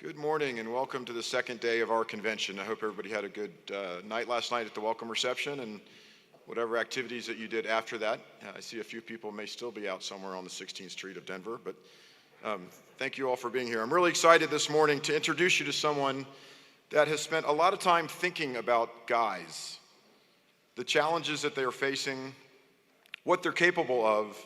Good morning and welcome to the second day of our convention. I hope everybody had a good night last night at the welcome reception and whatever activities that you did after that. I see a few people may still be out somewhere on the 16th Street of Denver, but thank you all for being here. I'm really excited this morning to introduce you to someone that has spent a lot of time thinking about guys, the challenges that they are facing, what they're capable of,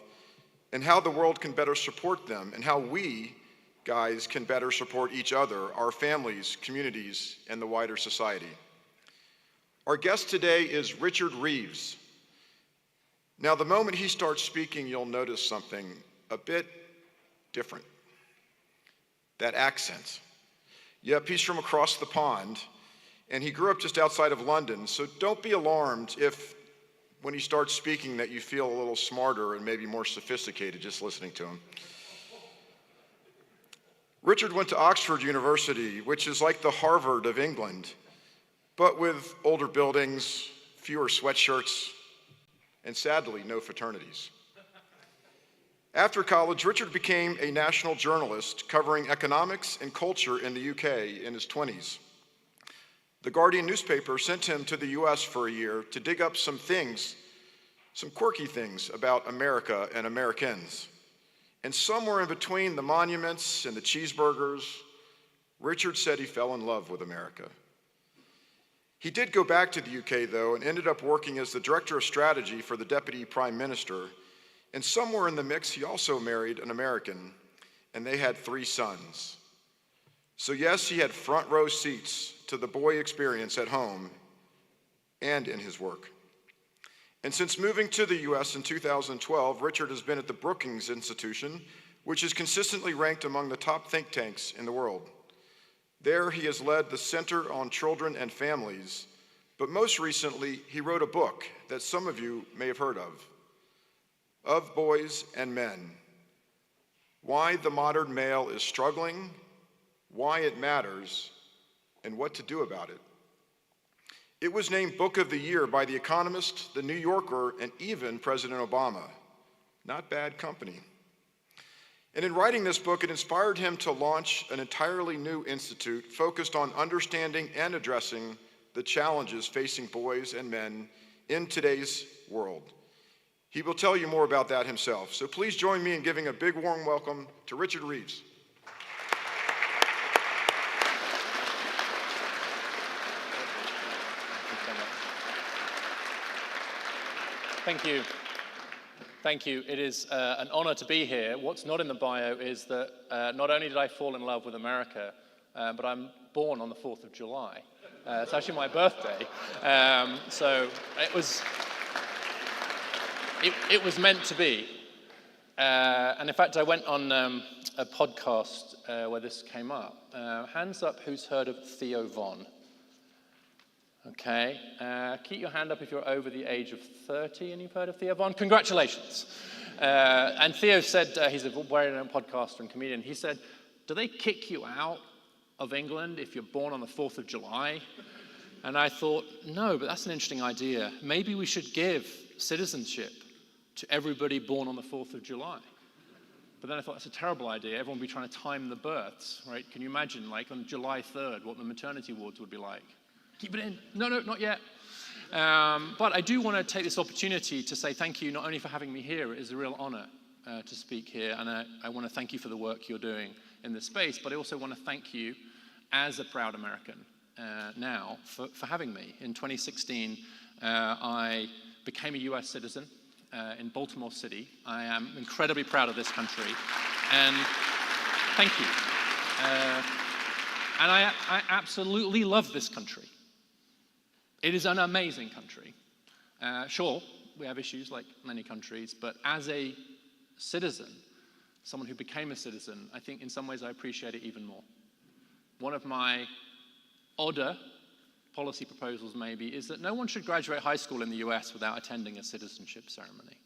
and how the world can better support them, and how we guys can better support each other, our families, communities, and the wider society. Our guest today is Richard Reeves. Now, the moment he starts speaking, you'll notice something a bit different. That accent. Yep, he's from across the pond, and he grew up just outside of London, so don't be alarmed if, when he starts speaking, that you feel a little smarter and maybe more sophisticated just listening to him. Richard went to Oxford University, which is like the Harvard of England, but with older buildings, fewer sweatshirts, and sadly, no fraternities. After college, Richard became a national journalist covering economics and culture in the UK in his 20s. The Guardian newspaper sent him to the US for a year to dig up some quirky things about America and Americans. And somewhere in between the monuments and the cheeseburgers, Richard said he fell in love with America. He did go back to the UK, though, and ended up working as the director of strategy for the deputy prime minister. And somewhere in the mix, he also married an American, and they had 3 sons. So yes, he had front row seats to the boy experience at home and in his work. And since moving to the US in 2012, Richard has been at the Brookings Institution, which is consistently ranked among the top think tanks in the world. There, he has led the Center on Children and Families, but most recently, he wrote a book that some of you may have heard of Boys and Men: Why the Modern Male is Struggling, Why It Matters, and What to Do About It. It was named Book of the Year by The Economist, The New Yorker, and even President Obama. Not bad company. And in writing this book, it inspired him to launch an entirely new institute focused on understanding and addressing the challenges facing boys and men in today's world. He will tell you more about that himself. So please join me in giving a big warm welcome to Richard Reeves. Thank you. Thank you. It is an honor to be here. What's not in the bio is that not only did I fall in love with America, but I'm born on the 4th of July. It's actually my birthday. So it was meant to be. And in fact, I went on a podcast where this came up. Hands up who's heard of Theo Von? Okay, keep your hand up if you're over the age of 30 and you've heard of Theo Von. Congratulations. And Theo said, he's a well-known podcaster and comedian, he said, do they kick you out of England if you're born on the 4th of July? And I thought, no, but that's an interesting idea. Maybe we should give citizenship to everybody born on the 4th of July. But then I thought, that's a terrible idea. Everyone would be trying to time the births, right? Can you imagine, like on July 3rd, what the maternity wards would be like? Keep it in. No, not yet. But I do want to take this opportunity to say thank you not only for having me here, it is a real honor to speak here, and I want to thank you for the work you're doing in this space, but I also want to thank you as a proud American now for having me. In 2016, I became a US citizen in Baltimore City. I am incredibly proud of this country, and thank you. And I absolutely love this country. It is an amazing country. Sure, we have issues like many countries, but as a citizen, someone who became a citizen, I think in some ways I appreciate it even more. One of my odder policy proposals maybe is that no one should graduate high school in the US without attending a citizenship ceremony.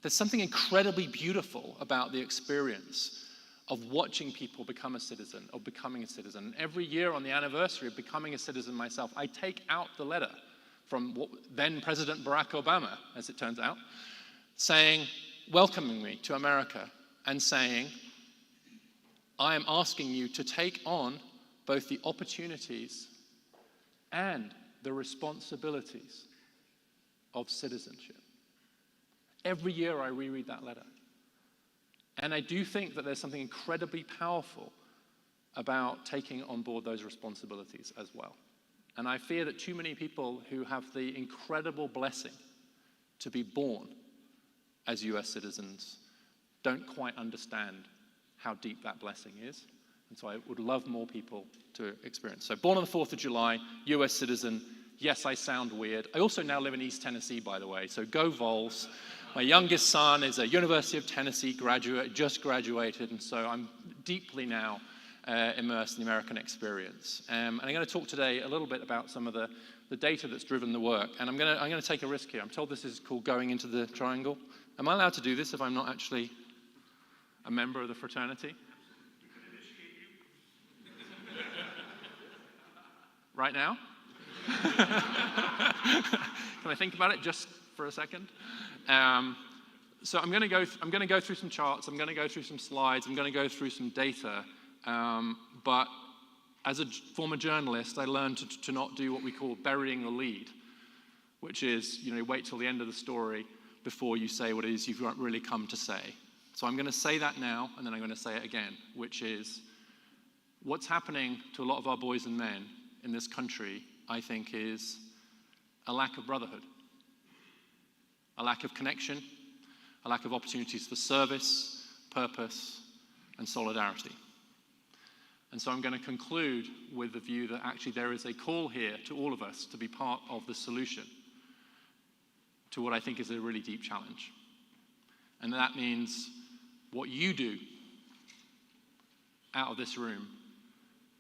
There's something incredibly beautiful about the experience of watching people become a citizen, or becoming a citizen. Every year on the anniversary of becoming a citizen myself, I take out the letter from then President Barack Obama, as it turns out, welcoming me to America and saying, I am asking you to take on both the opportunities and the responsibilities of citizenship. Every year I reread that letter. And I do think that there's something incredibly powerful about taking on board those responsibilities as well. And I fear that too many people who have the incredible blessing to be born as US citizens don't quite understand how deep that blessing is. And so I would love more people to experience. So born on the 4th of July, US citizen. Yes, I sound weird. I also now live in East Tennessee, by the way, so go Vols. My youngest son is a University of Tennessee graduate, just graduated, and so I'm deeply now immersed in the American experience. And I'm going to talk today a little bit about some of the data that's driven the work. And I'm going to take a risk here. I'm told this is called going into the triangle. Am I allowed to do this if I'm not actually a member of the fraternity? Right now? Can I think about it just for a second? So I'm going to go through some charts. I'm going to go through some slides. I'm going to go through some data. But as a former journalist, I learned to not do what we call burying the lead, which is, wait till the end of the story before you say what it is you've really come to say. So I'm going to say that now, and then I'm going to say it again, which is what's happening to a lot of our boys and men in this country, I think, is a lack of brotherhood, a lack of connection, a lack of opportunities for service, purpose, and solidarity. And so I'm going to conclude with the view that actually there is a call here to all of us to be part of the solution to what I think is a really deep challenge. And that means what you do out of this room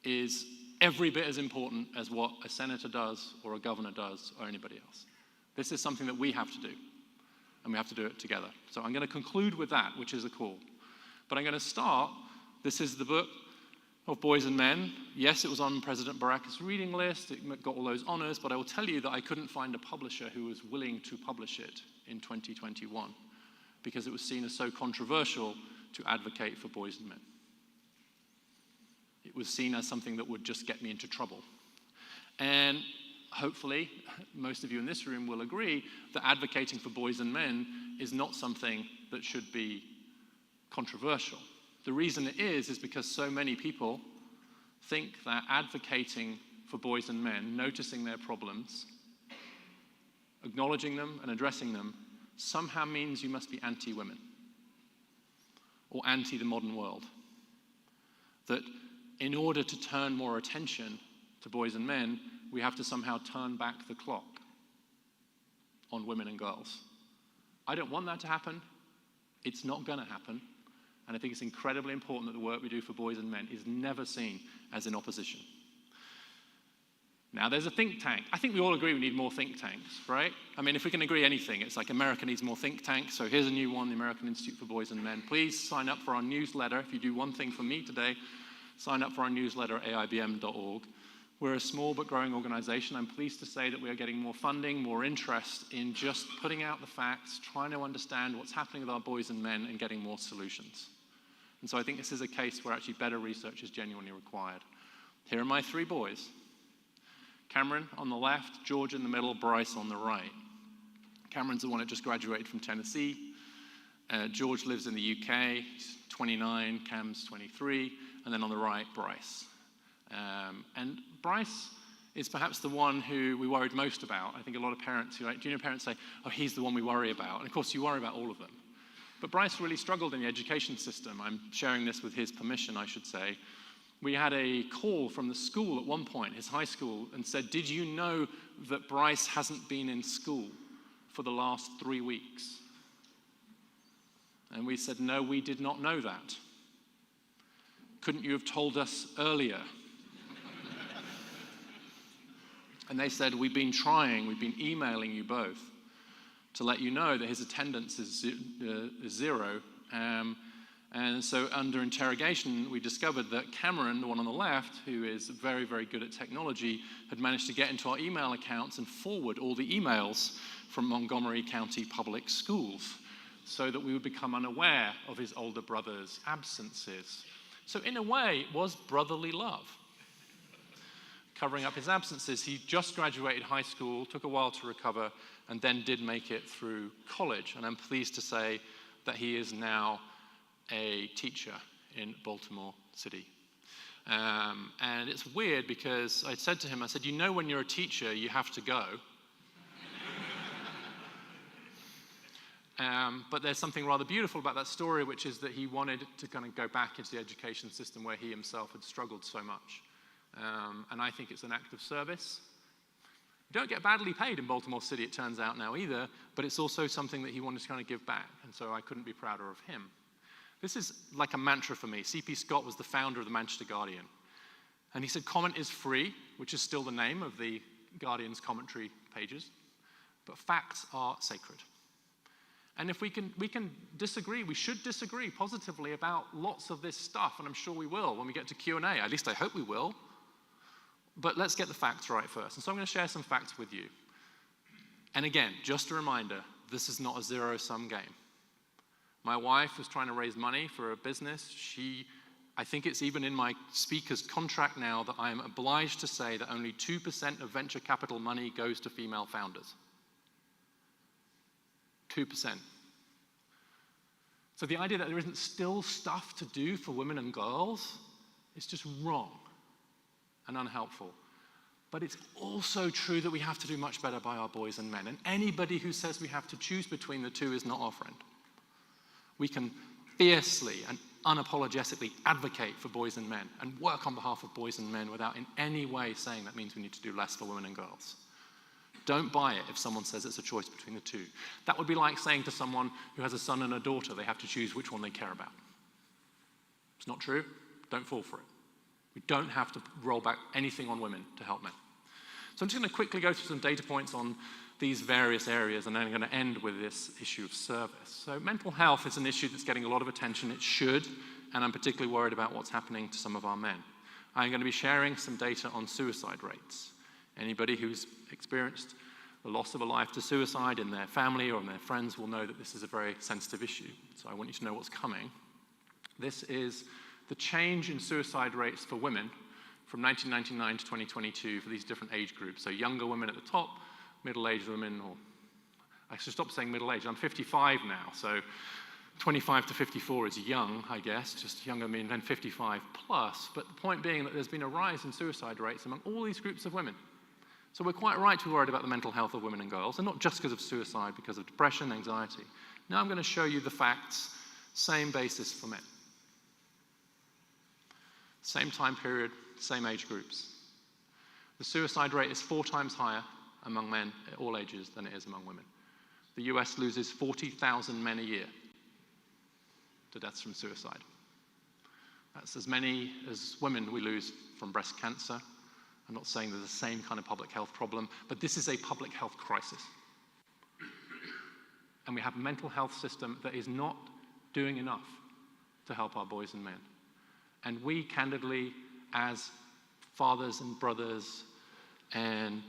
is every bit as important as what a senator does or a governor does or anybody else. This is something that we have to do, and we have to do it together. So I'm going to conclude with that, which is a call. But I'm going to start, this is the book of Boys and Men. Yes, it was on President Barack's reading list, it got all those honors, but I will tell you that I couldn't find a publisher who was willing to publish it in 2021 because it was seen as so controversial to advocate for boys and men. It was seen as something that would just get me into trouble. And hopefully, most of you in this room will agree that advocating for boys and men is not something that should be controversial. The reason it is because so many people think that advocating for boys and men, noticing their problems, acknowledging them and addressing them, somehow means you must be anti-women or anti the modern world. That in order to turn more attention to boys and men, we have to somehow turn back the clock on women and girls. I don't want that to happen. It's not going to happen. And I think it's incredibly important that the work we do for boys and men is never seen as in opposition. Now, there's a think tank. I think we all agree we need more think tanks, right? I mean, if we can agree anything, it's like America needs more think tanks. So here's a new one, the American Institute for Boys and Men. Please sign up for our newsletter. If you do one thing for me today, sign up for our newsletter at aibm.org. We're a small but growing organization. I'm pleased to say that we are getting more funding, more interest in just putting out the facts, trying to understand what's happening with our boys and men and getting more solutions. And so I think this is a case where actually better research is genuinely required. Here are my three boys. Cameron on the left, George in the middle, Bryce on the right. Cameron's the one that just graduated from Tennessee. George lives in the UK, he's 29, Cam's 23, and then on the right, Bryce. And Bryce is perhaps the one who we worried most about. I think a lot of parents, junior parents say, oh, he's the one we worry about. And of course, you worry about all of them. But Bryce really struggled in the education system. I'm sharing this with his permission, I should say. We had a call from the school at one point, his high school, and said, did you know that Bryce hasn't been in school for the last 3 weeks? And we said, no, we did not know that. Couldn't you have told us earlier? And they said, we've been trying, we've been emailing you both to let you know that his attendance is zero. And so under interrogation, we discovered that Cameron, the one on the left, who is very, very good at technology, had managed to get into our email accounts and forward all the emails from Montgomery County Public Schools so that we would become unaware of his older brother's absences. So in a way, it was brotherly love. Covering up his absences, he just graduated high school, took a while to recover, and then did make it through college. And I'm pleased to say that he is now a teacher in Baltimore City. And it's weird because I said to him, I said, you know when you're a teacher, you have to go. But there's something rather beautiful about that story, which is that he wanted to kind of go back into the education system where he himself had struggled so much. And I think it's an act of service. You don't get badly paid in Baltimore City, it turns out now either, but it's also something that he wanted to kind of give back, and so I couldn't be prouder of him. This is like a mantra for me. C.P. Scott was the founder of the Manchester Guardian, and he said comment is free, which is still the name of the Guardian's commentary pages, but facts are sacred. And if we can disagree, we should disagree positively about lots of this stuff, and I'm sure we will when we get to Q&A. At least I hope we will. But let's get the facts right first. And so I'm going to share some facts with you. And again, just a reminder, this is not a zero-sum game. My wife was trying to raise money for a business. I think it's even in my speaker's contract now that I am obliged to say that only 2% of venture capital money goes to female founders. 2%. So the idea that there isn't still stuff to do for women and girls is just wrong and unhelpful. But it's also true that we have to do much better by our boys and men. And anybody who says we have to choose between the two is not our friend. We can fiercely and unapologetically advocate for boys and men and work on behalf of boys and men without in any way saying that means we need to do less for women and girls. Don't buy it if someone says it's a choice between the two. That would be like saying to someone who has a son and a daughter they have to choose which one they care about. It's not true. Don't fall for it. We don't have to roll back anything on women to help men. So I'm just going to quickly go through some data points on these various areas, and then I'm going to end with this issue of service. So mental health is an issue that's getting a lot of attention. It should, and I'm particularly worried about what's happening to some of our men. I'm going to be sharing some data on suicide rates. Anybody who's experienced the loss of a life to suicide in their family or in their friends will know that this is a very sensitive issue. So I want you to know what's coming. This is the change in suicide rates for women from 1999 to 2022 for these different age groups. So younger women at the top, middle-aged women, or I should stop saying middle-aged. I'm 55 now, so 25 to 54 is young, I guess, just younger men than 55 plus. But the point being that there's been a rise in suicide rates among all these groups of women. So we're quite right to be worried about the mental health of women and girls, and not just because of suicide, because of depression, anxiety. Now I'm going to show you the facts, same basis for men. Same time period, same age groups. The suicide rate is 4 times higher among men at all ages than it is among women. The US loses 40,000 men a year to deaths from suicide. That's as many as women we lose from breast cancer. I'm not saying there's the same kind of public health problem, but this is a public health crisis. And we have a mental health system that is not doing enough to help our boys and men. And we, candidly, as fathers and brothers and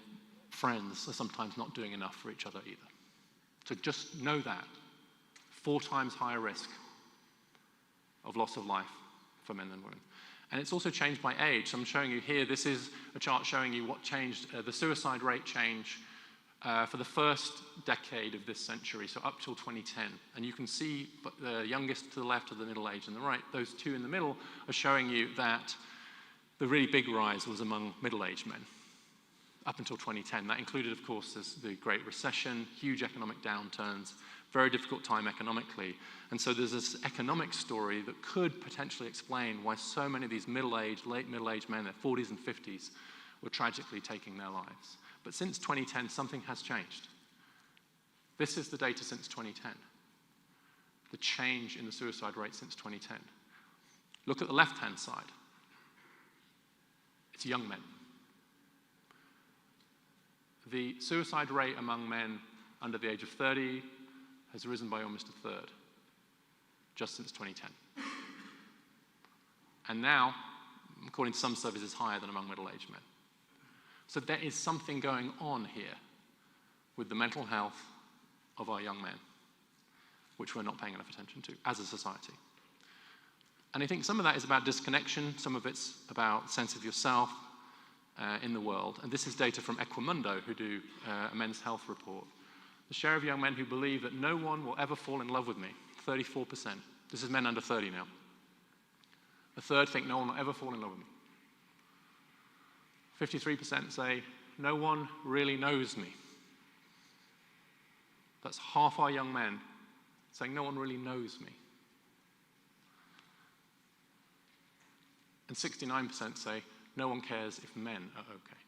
friends, are sometimes not doing enough for each other either. So just know that. 4 times higher risk of loss of life for men than women. And it's also changed by age. So I'm showing you here, this is a chart showing you what changed, the suicide rate change for the first decade of this century, so up till 2010. And you can see the youngest to the left of the middle age and the right, those two in the middle are showing you that the really big rise was among middle-aged men up until 2010. That included, of course, the Great Recession, huge economic downturns, very difficult time economically. And so there's this economic story that could potentially explain why so many of these middle-aged, late middle-aged men, their 40s and 50s, were tragically taking their lives. But since 2010, something has changed. This is the data since 2010. The change in the suicide rate since 2010. Look at the left-hand side. It's young men. The suicide rate among men under the age of 30 has risen by almost 1/3, just since 2010. And now, according to some surveys, it's higher than among middle-aged men. So there is something going on here with the mental health of our young men, which we're not paying enough attention to as a society. And I think some of that is about disconnection, some of it's about sense of yourself in the world. And this is data from Equimundo, who do a men's health report. The share of young men who believe that no one will ever fall in love with me, 34%. This is men under 30 now. A third think no one will ever fall in love with me. 53% say no one really knows me. That's half our young men saying no one really knows me. And 69% say no one cares if men are okay.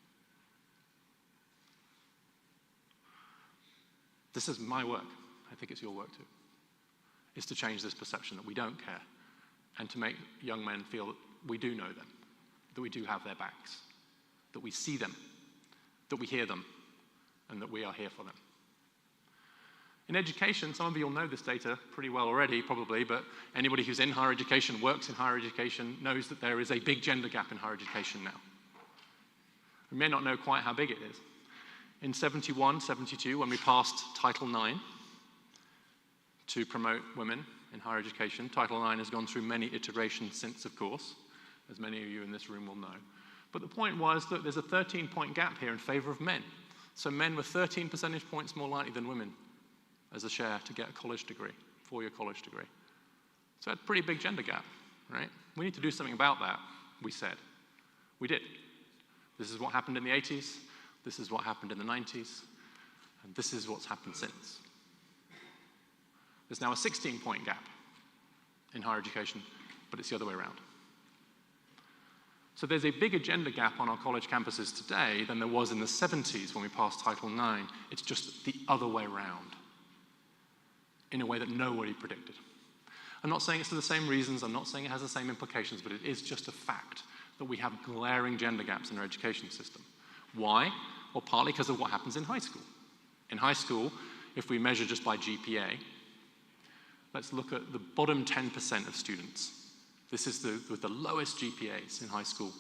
This is my work. I think it's your work too. Is to change this perception that we don't care and to make young men feel that we do know them, that we do have their backs, that we see them, that we hear them, and that we are here for them. In education, some of you will know this data pretty well already, probably, but anybody who's in higher education, works in higher education, knows that there is a big gender gap in higher education now. We may not know quite how big it is. In 71, 72, when we passed Title IX to promote women in higher education, Title IX has gone through many iterations since, of course, as many of you in this room will know. But the point was that there's a 13-point gap here in favor of men. So men were 13 percentage points more likely than women as a share to get a college degree, four-year college degree. So a pretty big gender gap, right? We need to do something about that, we said. We did. This is what happened in the 80s, this is what happened in the 90s, and this is what's happened since. There's now a 16-point gap in higher education, but it's the other way around. So there's a bigger gender gap on our college campuses today than there was in the 70s when we passed Title IX. It's just the other way around, in a way that nobody predicted. I'm not saying it's for the same reasons, I'm not saying it has the same implications, but it is just a fact that we have glaring gender gaps in our education system. Why? Well, partly because of what happens in high school. In high school, if we measure just by GPA, let's look at the bottom 10% of students. This is with the lowest GPAs in high school,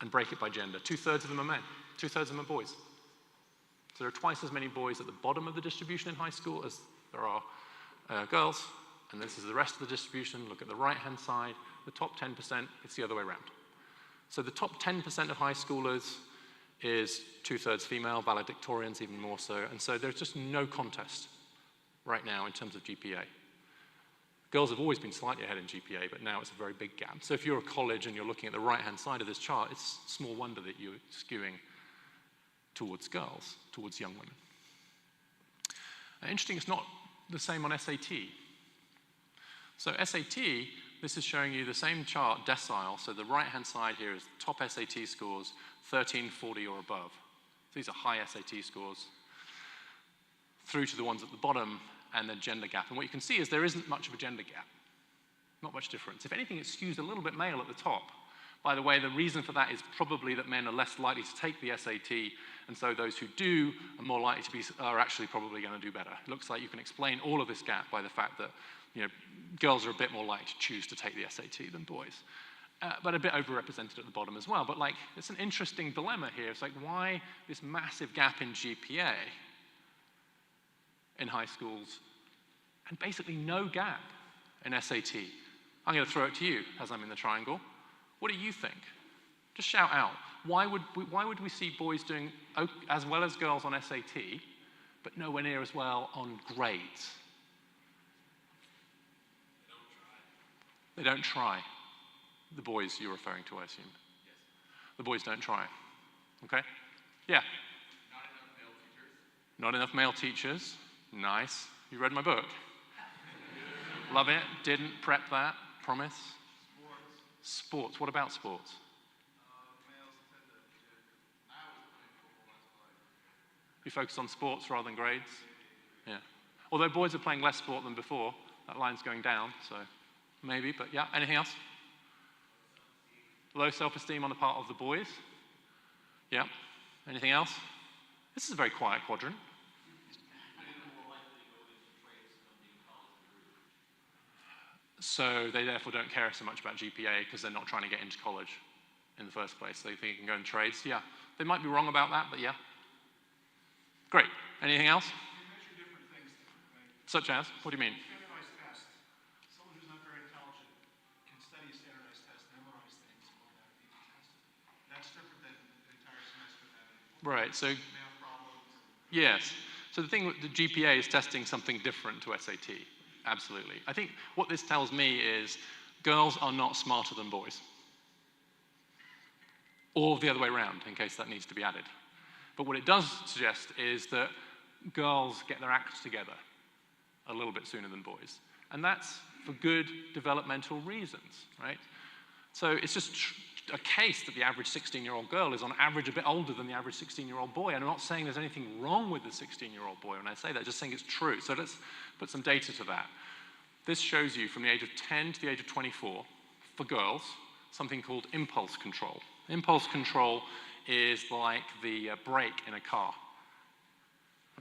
and break it by gender. 2/3 of them are men, 2/3 of them are boys. So there are twice as many boys at the bottom of the distribution in high school as there are girls, and this is the rest of the distribution. Look at the right-hand side, the top 10%, it's the other way around. So the top 10% of high schoolers is 2/3 female, valedictorians even more so, and so there's just no contest right now in terms of GPA. Girls have always been slightly ahead in GPA, but now it's a very big gap. So if you're a college and you're looking at the right-hand side of this chart, it's small wonder that you're skewing towards girls, towards young women. Interesting, it's not the same on SAT. So SAT, this is showing you the same chart, decile. So the right-hand side here is top SAT scores, 1340 or above. So these are high SAT scores, through to the ones at the bottom, and then gender gap. And what you can see is there isn't much of a gender gap. Not much difference. If anything, it skews a little bit male at the top. By the way, the reason for that is probably that men are less likely to take the SAT, and so those who do are more likely to be, are actually probably going to do better. It looks like you can explain all of this gap by the fact that, you know, girls are a bit more likely to choose to take the SAT than boys. But a bit overrepresented at the bottom as well. But like, it's an interesting dilemma here. It's like, why this massive gap in GPA in high schools, and basically no gap in SAT? I'm going to throw it to you as I'm in the triangle. What do you think? Just shout out. Why would we see boys doing as well as girls on SAT, but nowhere near as well on grades? They don't try. The boys you're referring to, I assume. Yes. The boys don't try. Okay? Yeah. Not enough male teachers. Nice. You read my book? Love it. Didn't prep that. Promise. Sports. What about sports? Males tend to do. I was playing football, that's why. You focus on sports rather than grades? Yeah. Although boys are playing less sport than before, that line's going down, so maybe, but yeah. Anything else? Low self-esteem on the part of the boys? Yeah. Anything else? This is a very quiet quadrant. So they therefore don't care so much about GPA because they're not trying to get into college in the first place. They think you can go in trades. Yeah, they might be wrong about that, but yeah. Great. Anything else? You measure different things differently. Such as? What do you mean? Standardized test. Someone who's not very intelligent Right, so math problems. yes. So the thing with the GPA is testing something different to SAT. Absolutely. I think what this tells me is girls are not smarter than boys. Or the other way around, in case that needs to be added. But what it does suggest is that girls get their acts together a little bit sooner than boys. And that's for good developmental reasons, right? So it's just a case that the average 16-year-old girl is on average a bit older than the average 16-year-old boy. And I'm not saying there's anything wrong with the 16-year-old boy when I say that, just saying it's true. So let's put some data to that. This shows you from the age of 10 to the age of 24, for girls, something called impulse control. Impulse control is like the brake in a car,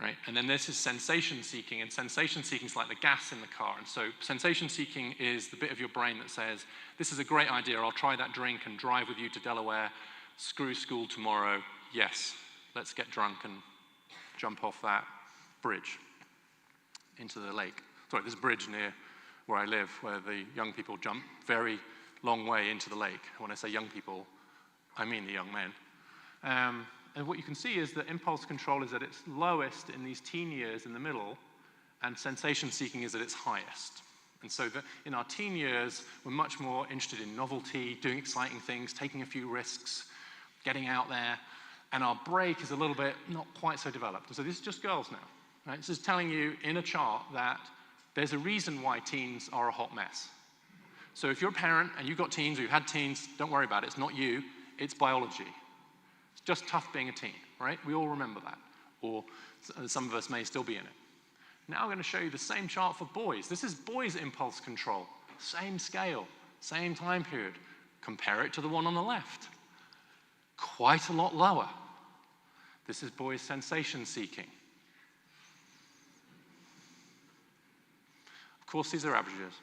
right? And then this is sensation seeking, and sensation seeking is like the gas in the car. And so sensation seeking is the bit of your brain that says, this is a great idea, I'll try that drink and drive with you to Delaware, screw school tomorrow, yes, let's get drunk and jump off that bridge into the lake. Sorry, there's a bridge near where I live where the young people jump very long way into the lake. When I say young people, I mean the young men. And what you can see is that impulse control is at its lowest in these teen years in the middle, and sensation seeking is at its highest. And so in our teen years, we're much more interested in novelty, doing exciting things, taking a few risks, getting out there, and our brake is a little bit not quite so developed. So this is just girls now, right? This is telling you in a chart that there's a reason why teens are a hot mess. So if you're a parent and you've got teens or you've had teens, don't worry about it, it's not you, it's biology. It's just tough being a teen, right? We all remember that, or some of us may still be in it. Now I'm going to show you the same chart for boys. This is boys' impulse control. Same scale, same time period. Compare it to the one on the left. Quite a lot lower. This is boys' sensation seeking. Of course, these are averages.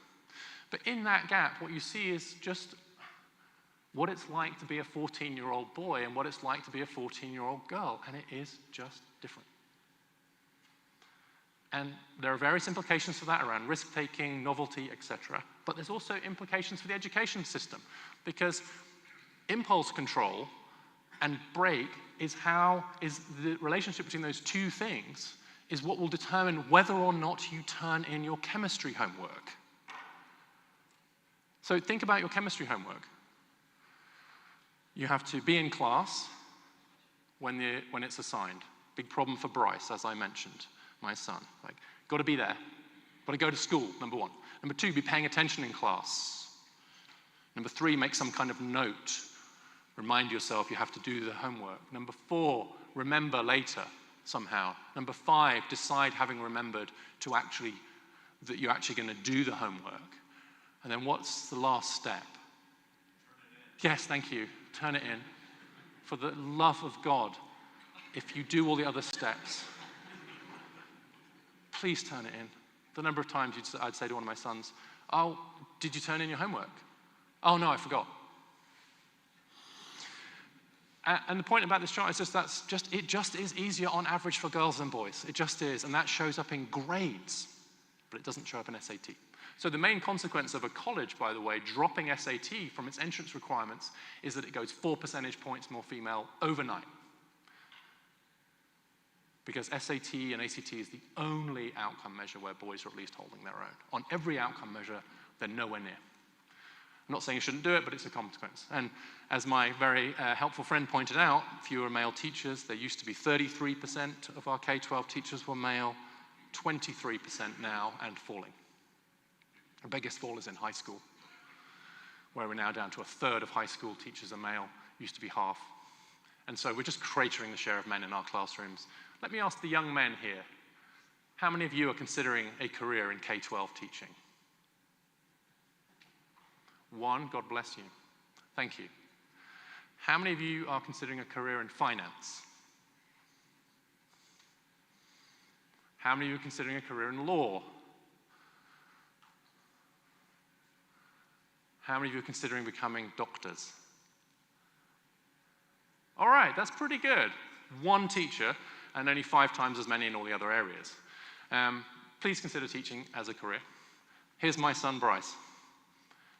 But in that gap, what you see is just what it's like to be a 14-year-old boy and what it's like to be a 14-year-old girl, and it is just different. And there are various implications for that around risk-taking, novelty, etc. But there's also implications for the education system, because impulse control and brake is the relationship between those two things is what will determine whether or not you turn in your chemistry homework. So think about your chemistry homework. You have to be in class when it's assigned. Big problem for Bryce, as I mentioned, my son. Like, got to be there. Got to go to school, number one. Number two, be paying attention in class. Number three, make some kind of note. Remind yourself you have to do the homework. Number four, remember later somehow. Number five, decide, having remembered, that you're actually going to do the homework. And then what's the last step? Yes, thank you. Turn it in. For the love of God, if you do all the other steps, please turn it in. The number of times I'd say to one of my sons, oh, did you turn in your homework? Oh, no, I forgot. And the point about this chart is it just is easier on average for girls than boys. It just is, and that shows up in grades, but it doesn't show up in SAT. So the main consequence of a college, by the way, dropping SAT from its entrance requirements is that it goes 4 percentage points more female overnight. Because SAT and ACT is the only outcome measure where boys are at least holding their own. On every outcome measure, they're nowhere near. I'm not saying you shouldn't do it, but it's a consequence. And as my very helpful friend pointed out, fewer male teachers. There used to be 33% of our K-12 teachers were male, 23% now, and falling. The biggest fall is in high school, where we're now down to a third of high school teachers are male, used to be half. And so we're just cratering the share of men in our classrooms. Let me ask the young men here, how many of you are considering a career in K-12 teaching? One, God bless you. Thank you. How many of you are considering a career in finance? How many of you are considering a career in law? How many of you are considering becoming doctors? All right, that's pretty good. One teacher and only 5 times as many in all the other areas. Please consider teaching as a career. Here's my son, Bryce.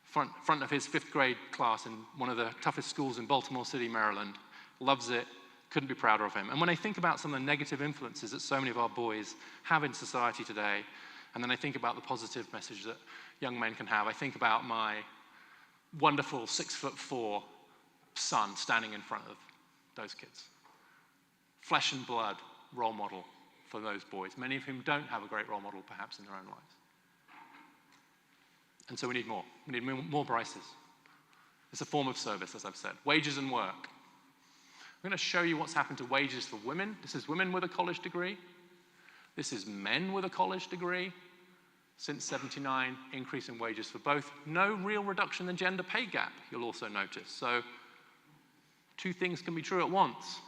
Front of his 5th grade class in one of the toughest schools in Baltimore City, Maryland. Loves it, Couldn't be prouder of him. And when I think about some of the negative influences that so many of our boys have in society today, and then I think about the positive message that young men can have, I think about my wonderful 6'4" son standing in front of those kids. Flesh and blood role model for those boys, many of whom don't have a great role model perhaps in their own lives. And so we need more. We need more Bryces. It's a form of service, as I've said. Wages and work. I'm going to show you what's happened to wages for women. This is women with a college degree. This is men with a college degree. Since 79, increase in wages for both. No real reduction in the gender pay gap, you'll also notice. So two things can be true at once.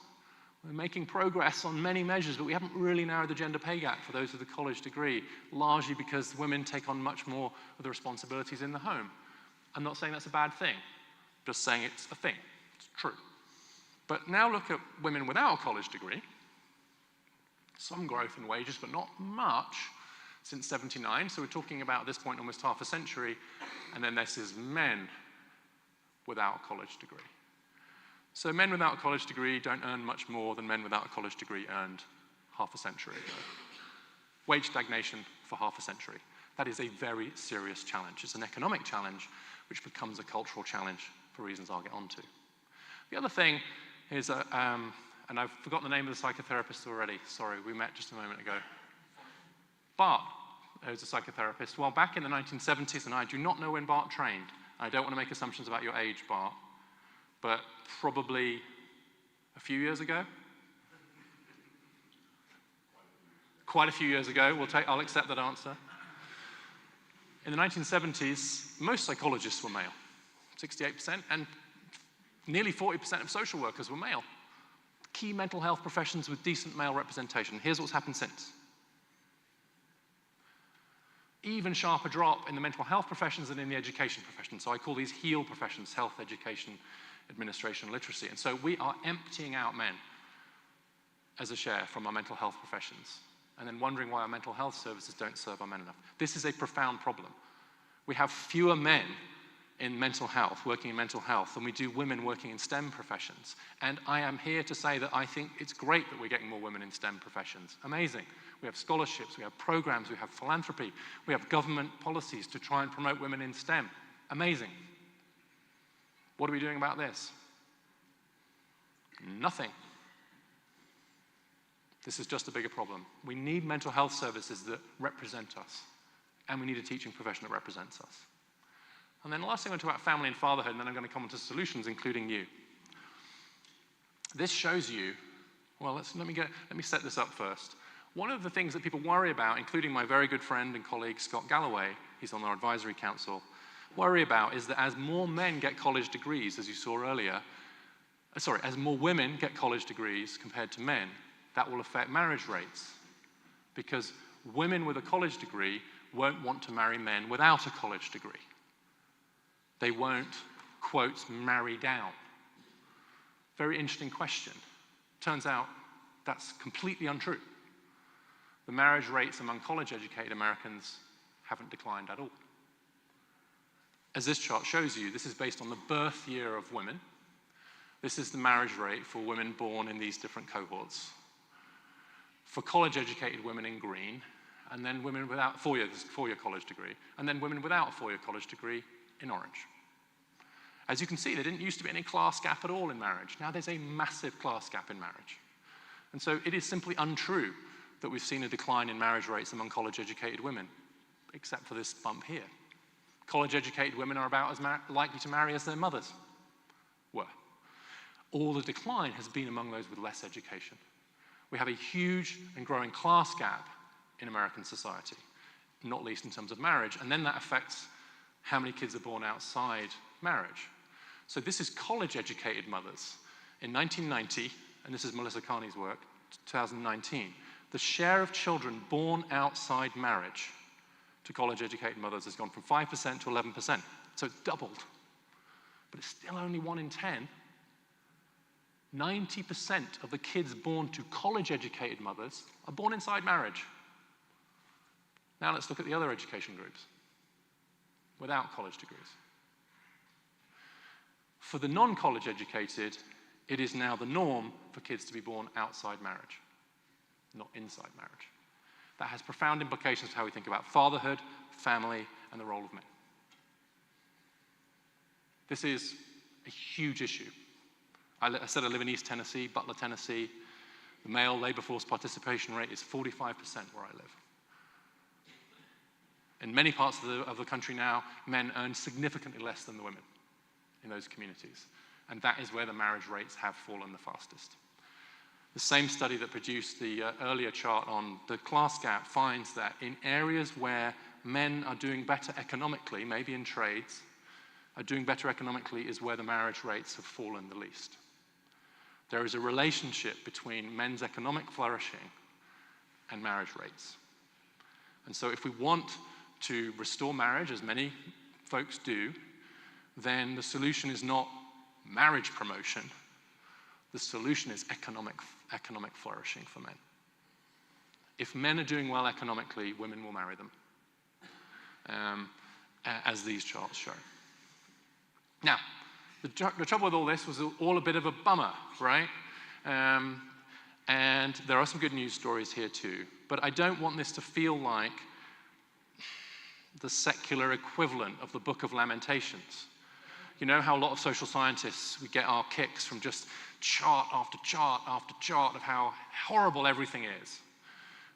We're making progress on many measures, but we haven't really narrowed the gender pay gap for those with a college degree, largely because women take on much more of the responsibilities in the home. I'm not saying that's a bad thing, just saying it's a thing. It's true. But now look at women without a college degree. Some growth in wages, but not much since 79. So we're talking about, at this point, almost half a century. And then this is men without a college degree. So men without a college degree don't earn much more than men without a college degree earned half a century ago. Wage stagnation for half a century. That is a very serious challenge. It's an economic challenge, which becomes a cultural challenge for reasons I'll get onto. The other thing is, and I've forgotten the name of the psychotherapist already. Sorry, we met just a moment ago. Bart, who's a psychotherapist. Well, back in the 1970s, and I do not know when Bart trained. I don't want to make assumptions about your age, Bart, but probably a few years ago. Quite a few years ago. I'll accept that answer. In the 1970s, most psychologists were male, 68%, and nearly 40% of social workers were male. Key mental health professions with decent male representation. Here's what's happened since. Even sharper drop in the mental health professions than in the education professions. So I call these HEAL professions, health, education, administration, literacy. And so we are emptying out men as a share from our mental health professions, and then wondering why our mental health services don't serve our men enough. This is a profound problem. We have fewer men in mental health, working in mental health, than we do women working in STEM professions. And I am here to say that I think it's great that we're getting more women in STEM professions. Amazing. We have scholarships, we have programs, we have philanthropy, we have government policies to try and promote women in STEM. Amazing. What are we doing about this? Nothing. This is just a bigger problem. We need mental health services that represent us, and we need a teaching profession that represents us. And then the last thing I want to talk about family and fatherhood, and then I'm going to come on to solutions, including you. This shows you, well, let me set this up first. One of the things that people worry about, including my very good friend and colleague Scott Galloway, he's on our advisory council, worry about is that as more men get college degrees, as you saw earlier, as more women get college degrees compared to men, that will affect marriage rates. Because women with a college degree won't want to marry men without a college degree. They won't, quote, marry down. Very interesting question. Turns out that's completely untrue. The marriage rates among college-educated Americans haven't declined at all. As this chart shows you, this is based on the birth year of women. This is the marriage rate for women born in these different cohorts. For college-educated women in green, and then women without four-year college degree, and then women without a four-year college degree in orange. As you can see, there didn't used to be any class gap at all in marriage. Now there's a massive class gap in marriage. And so it is simply untrue that we've seen a decline in marriage rates among college-educated women, except for this bump here. College-educated women are about as likely to marry as their mothers were. All the decline has been among those with less education. We have a huge and growing class gap in American society, not least in terms of marriage, and then that affects how many kids are born outside marriage. So this is college-educated mothers. In 1990, and this is Melissa Carney's work, 2019, the share of children born outside marriage to college-educated mothers has gone from 5% to 11%. So it's doubled. But it's still only 1 in 10. 90% of the kids born to college-educated mothers are born inside marriage. Now let's look at the other education groups without college degrees. For the non-college educated, It is now the norm for kids to be born outside marriage, not inside marriage. That has profound implications for how we think about fatherhood, family, and the role of men. This is a huge issue. I said I live in East Tennessee, Butler, Tennessee. The male labor force participation rate is 45% where I live. In many parts of the country now, men earn significantly less than the women in those communities. And that is where the marriage rates have fallen the fastest. The same study that produced the earlier chart on the class gap finds that in areas where men are doing better economically, maybe in trades, are doing better economically is where the marriage rates have fallen the least. There is a relationship between men's economic flourishing and marriage rates. And so if we want to restore marriage, as many folks do, then the solution is not marriage promotion. The solution is economic flourishing for men. If men are doing well economically, women will marry them, as these charts show. Now, the trouble with all this was all a bit of a bummer, right? And there are some good news stories here too. But I don't want this to feel like the secular equivalent of the Book of Lamentations. You know how a lot of social scientists, we get our kicks from just chart after chart after chart of how horrible everything is.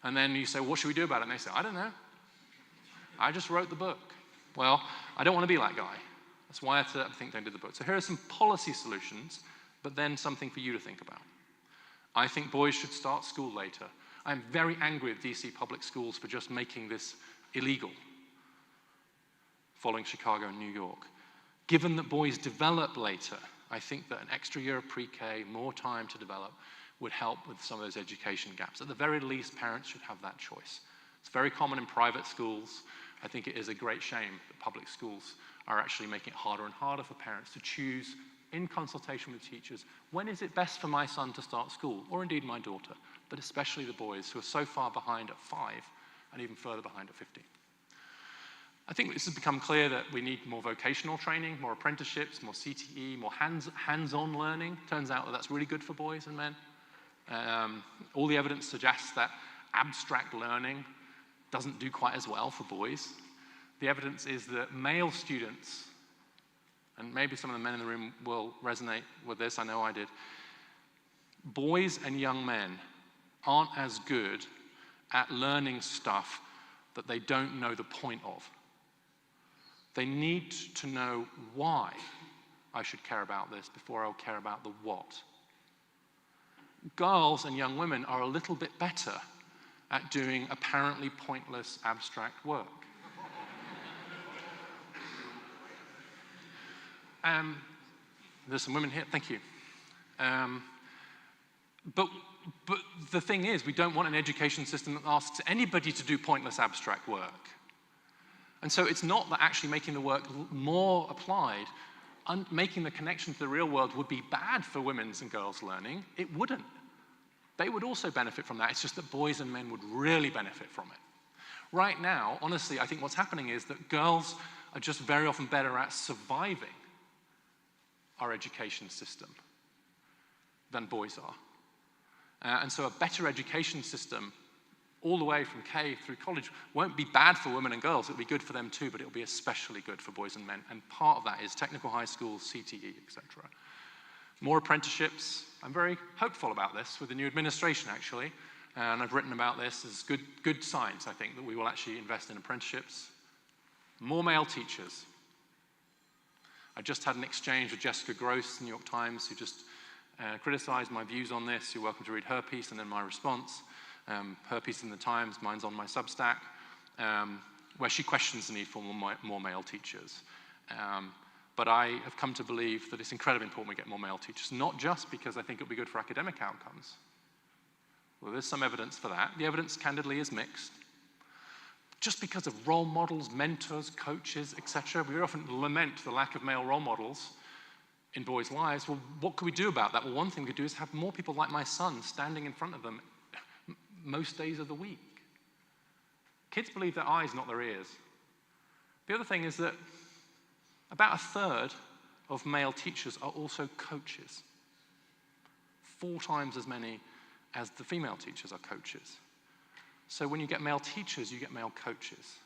And then you say, what should we do about it? And they say, I don't know. I just wrote the book. Well, I don't want to be that guy. That's why I think they did the book. So here are some policy solutions, but then something for you to think about. I think boys should start school later. I'm very angry with DC public schools for just making this illegal, following Chicago and New York. Given that boys develop later, I think that an extra year of pre-K, more time to develop, would help with some of those education gaps. At the very least, parents should have that choice. It's very common in private schools. I think it is a great shame that public schools are actually making it harder and harder for parents to choose, in consultation with teachers, when is it best for my son to start school, or indeed my daughter, but especially the boys who are so far behind at 5 and even further behind at 15. I think this has become clear that we need more vocational training, more apprenticeships, more CTE, more hands-on learning. Turns out that that's really good for boys and men. All the evidence suggests that abstract learning doesn't do quite as well for boys. The evidence is that male students, and maybe some of the men in the room will resonate with this, I know I did, boys and young men aren't as good at learning stuff that they don't know the point of. They need to know why I should care about this before I'll care about the what. Girls and young women are a little bit better at doing apparently pointless abstract work. There's some women here, thank you. But the thing is, we don't want an education system that asks anybody to do pointless abstract work. And so it's not that actually making the work more applied, making the connection to the real world would be bad for women's and girls' learning. It wouldn't. They would also benefit from that. It's just that boys and men would really benefit from it. Right now, honestly, I think what's happening is that girls are just very often better at surviving our education system than boys are. And so a better education system all the way from K through college won't be bad for women and girls. It'll be good for them too, but it'll be especially good for boys and men. And part of that is technical high schools, CTE, etc. More apprenticeships. I'm very hopeful about this with the new administration, actually. And I've written about this as good signs, I think, that we will actually invest in apprenticeships. More male teachers. I just had an exchange with Jessica Gross, New York Times, who just criticized my views on this. You're welcome to read her piece and then my response. Her piece in the Times, mine's on my Substack, where she questions the need for more male teachers. But I have come to believe that it's incredibly important we get more male teachers, not just because I think it'll be good for academic outcomes. Well, there's some evidence for that. The evidence, candidly, is mixed. Just because of role models, mentors, coaches, etc. We often lament the lack of male role models in boys' lives. Well, what could we do about that? Well, one thing we could do is have more people like my son standing in front of them most days of the week. Kids believe their eyes, not their ears. The other thing is that about 1/3 of male teachers are also coaches. 4 times as many as the female teachers are coaches. So when you get male teachers, you get male coaches.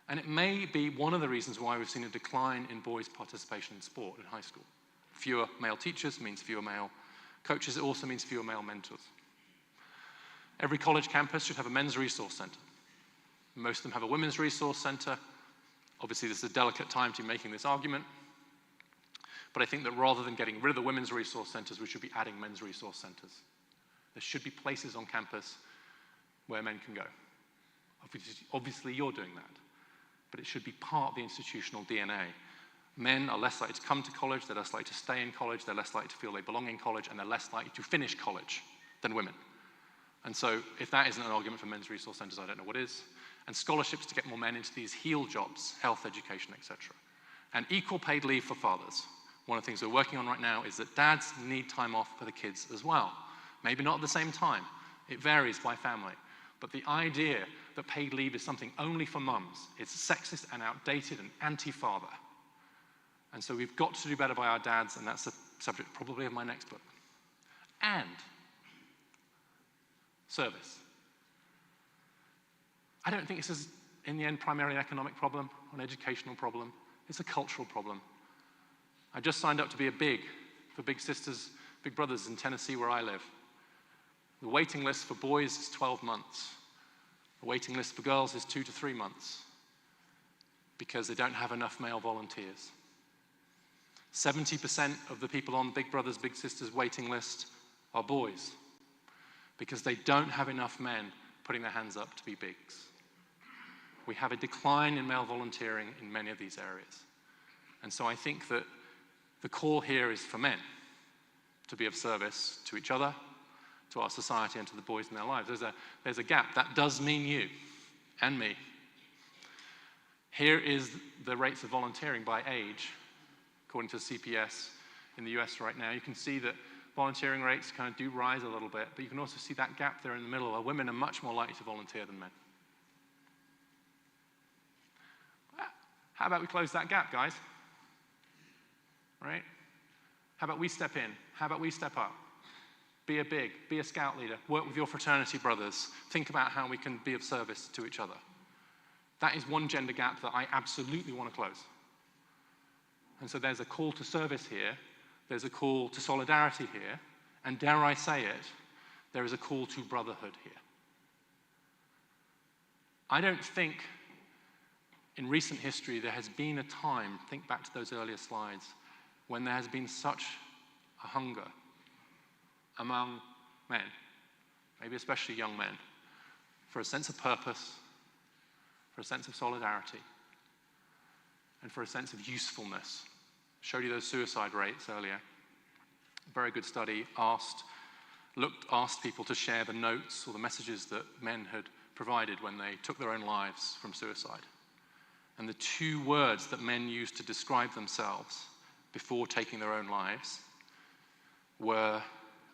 And it may be one of the reasons why we've seen a decline in boys' participation in sport in high school. Fewer male teachers means fewer male coaches. It also means fewer male mentors. Every college campus should have a men's resource center. Most of them have a women's resource center. Obviously, this is a delicate time to be making this argument. But I think that rather than getting rid of the women's resource centers, we should be adding men's resource centers. There should be places on campus where men can go. Obviously, you're doing that. But it should be part of the institutional DNA. Men are less likely to come to college, they're less likely to stay in college, they're less likely to feel they belong in college, and they're less likely to finish college than women. And so if that isn't an argument for men's resource centers, I don't know what is. And scholarships to get more men into these heel jobs, health, education, etc. And equal paid leave for fathers. One of the things we're working on right now is that dads need time off for the kids as well. Maybe not at the same time. It varies by family. But the idea that paid leave is something only for mums is sexist and outdated and anti-father. And so we've got to do better by our dads, and that's the subject probably of my next book. And service. I don't think this is, in the end, primarily an economic problem or an educational problem. It's a cultural problem. I just signed up to be a big for Big Sisters, Big Brothers in Tennessee, where I live. The waiting list for boys is 12 months. The waiting list for girls is 2 to 3 months because they don't have enough male volunteers. 70% of the people on Big Brothers, Big Sisters waiting list are boys because they don't have enough men putting their hands up to be bigs. We have a decline in male volunteering in many of these areas. And so I think that the call here is for men to be of service to each other, to our society, and to the boys in their lives. There's a gap. That does mean you and me. Here is the rates of volunteering by age, according to CPS in the US right now. You can see that volunteering rates kind of do rise a little bit, but you can also see that gap there in the middle where women are much more likely to volunteer than men. How about we close that gap, guys? Right? How about we step in? How about we step up? Be a big, be a scout leader, work with your fraternity brothers, think about how we can be of service to each other. That is one gender gap that I absolutely want to close. And so there's a call to service here, there's a call to solidarity here, and dare I say it, there is a call to brotherhood here. I don't think in recent history there has been a time, think back to those earlier slides, when there has been such a hunger among men, maybe especially young men, for a sense of purpose, for a sense of solidarity, and for a sense of usefulness. I showed you those suicide rates earlier. A very good study asked people to share the notes or the messages that men had provided when they took their own lives from suicide. And the 2 words that men used to describe themselves before taking their own lives were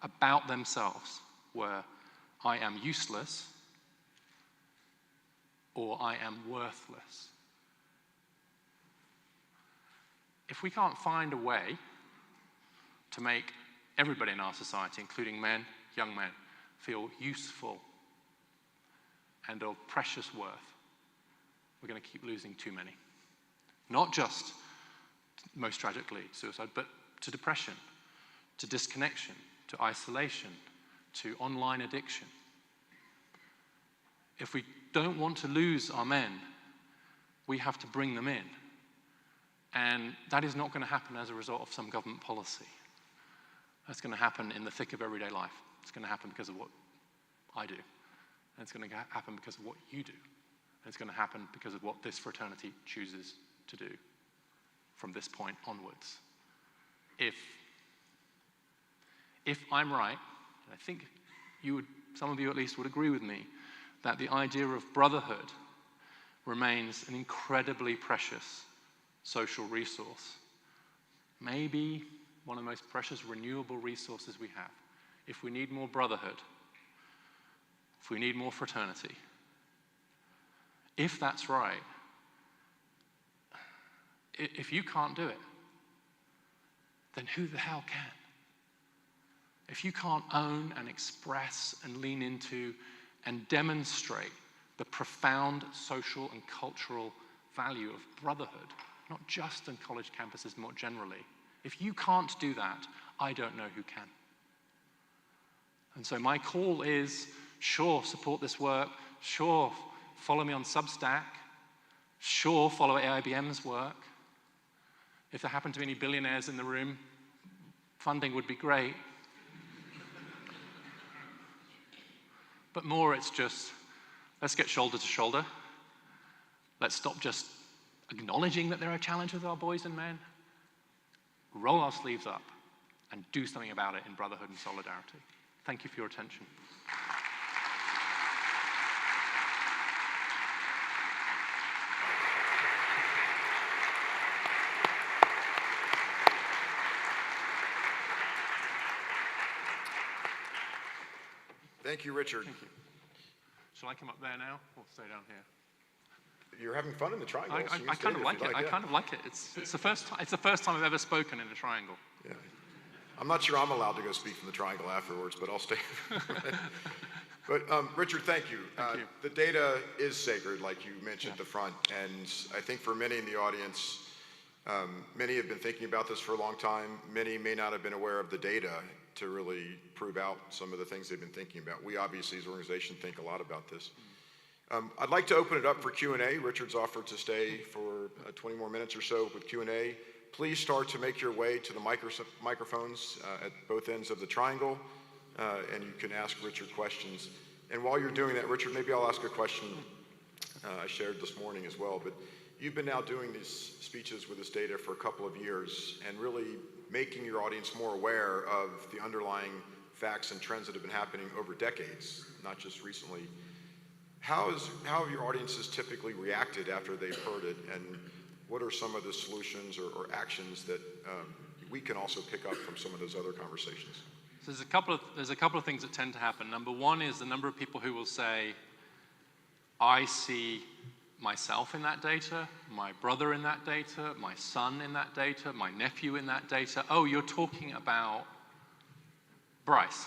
about themselves were, I am useless, or I am worthless. If we can't find a way to make everybody in our society, including men, young men, feel useful and of precious worth, we're going to keep losing too many. Not just, most tragically, suicide, but to depression, to disconnection, to isolation, to online addiction. If we don't want to lose our men, we have to bring them in. And that is not going to happen as a result of some government policy. That's going to happen in the thick of everyday life. It's going to happen because of what I do. And it's going to happen because of what you do. And it's going to happen because of what this fraternity chooses to do from this point onwards. If I'm right, and I think some of you at least would agree with me, that the idea of brotherhood remains an incredibly precious social resource, maybe one of the most precious renewable resources we have. If we need more brotherhood, if we need more fraternity, if that's right, if you can't do it, then who the hell can? if you can't own and express and lean into and demonstrate the profound social and cultural value of brotherhood, not just on college campuses, more generally, if you can't do that, I don't know who can. And so my call is, sure, support this work, sure, follow me on Substack, sure, follow AIBM's work. If there happen to be any billionaires in the room, funding would be great. But more, it's just, let's get shoulder to shoulder. Let's stop just acknowledging that there are challenges with our boys and men. Roll our sleeves up and do something about it in brotherhood and solidarity. Thank you for your attention. Thank you, Richard. Thank you. Shall I come up there now or stay down here? You're having fun in the triangle. so you can I stay kind of there like if you'd it. I yeah. kind of like it. It's the first time I've ever spoken in a triangle. Yeah. I'm not sure I'm allowed to go speak from the triangle afterwards, but I'll stay. But Richard, thank you. Thank you. The data is sacred, like you mentioned at the front, and I think for many in the audience, many have been thinking about this for a long time. Many may not have been aware of the data to really prove out some of the things they've been thinking about. We obviously, as an organization, think a lot about this. I'd like to open it up for Q&A. Richard's offered to stay for 20 more minutes or so with Q&A. Please start to make your way to the microphones at both ends of the triangle, and you can ask Richard questions. And while you're doing that, Richard, maybe I'll ask a question I shared this morning as well, but you've been now doing these speeches with this data for a couple of years and really making your audience more aware of the underlying facts and trends that have been happening over decades, not just recently. How have your audiences typically reacted after they've heard it, and what are some of the solutions or actions that we can also pick up from some of those other conversations? So there's a couple of things that tend to happen. Number one is the number of people who will say, I see myself in that data, my brother in that data, my son in that data, my nephew in that data. Oh, you're talking about Bryce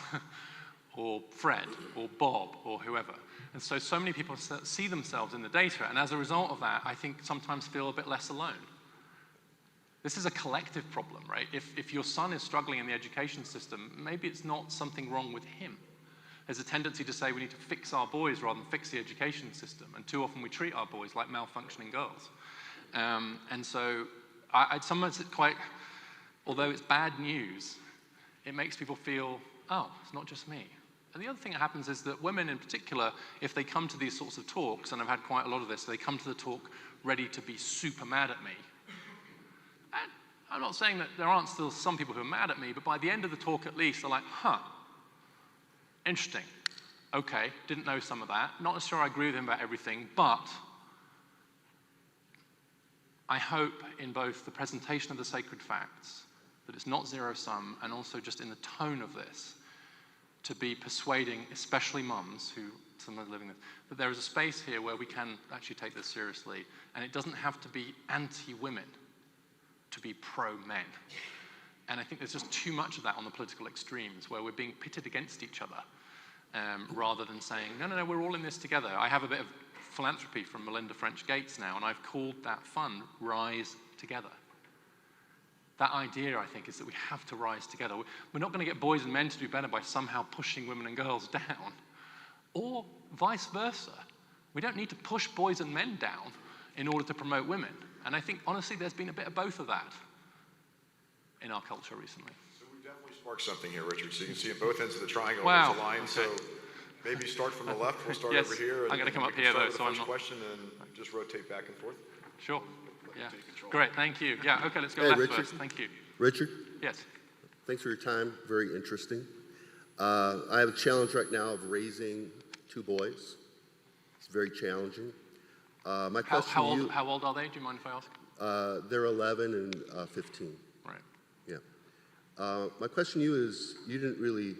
or Fred or Bob or whoever. And so many people see themselves in the data, and as a result of that, I think sometimes feel a bit less alone. This is a collective problem, right? If your son is struggling in the education system, maybe it's not something wrong with him. There's a tendency to say we need to fix our boys rather than fix the education system, and too often we treat our boys like malfunctioning girls. And so I'd sometimes it's quite, although it's bad news, it makes people feel, oh, it's not just me. And the other thing that happens is that women in particular, if they come to these sorts of talks, and I've had quite a lot of this, they come to the talk ready to be super mad at me. And I'm not saying that there aren't still some people who are mad at me, but by the end of the talk at least, they're like, huh, interesting. Okay, didn't know some of that. Not necessarily I agree with him about everything, but I hope in both the presentation of the sacred facts that it's not zero-sum, and also just in the tone of this, to be persuading, especially mums who some are living with, that there is a space here where we can actually take this seriously, and it doesn't have to be anti-women to be pro-men. And I think there's just too much of that on the political extremes, where we're being pitted against each other, rather than saying, no, we're all in this together. I have a bit of philanthropy from Melinda French Gates now, and I've called that fund Rise Together. That idea, I think, is that we have to rise together. We're not going to get boys and men to do better by somehow pushing women and girls down, or vice versa. We don't need to push boys and men down in order to promote women. And I think, honestly, there's been a bit of both of that in our culture recently. So we've definitely sparked something here, Richard. So you can see at both ends of the triangle, Wow. there's a line. Okay. So maybe start from the left. We'll start Yes, over here. I'm gonna come we up can here, start though, with so the I'm first not- question and just rotate back and forth. Sure. Yeah. Take control. Great, thank you. Yeah, okay, let's go Hey, left Richard. first. Thank you. Richard, Yes. thanks for your time. Very interesting. I have a challenge right now of raising two boys. It's very challenging. My question How to you, old are they? Do you mind if I ask? they're 11 and 15. Right. Yeah. My question to you is, you didn't really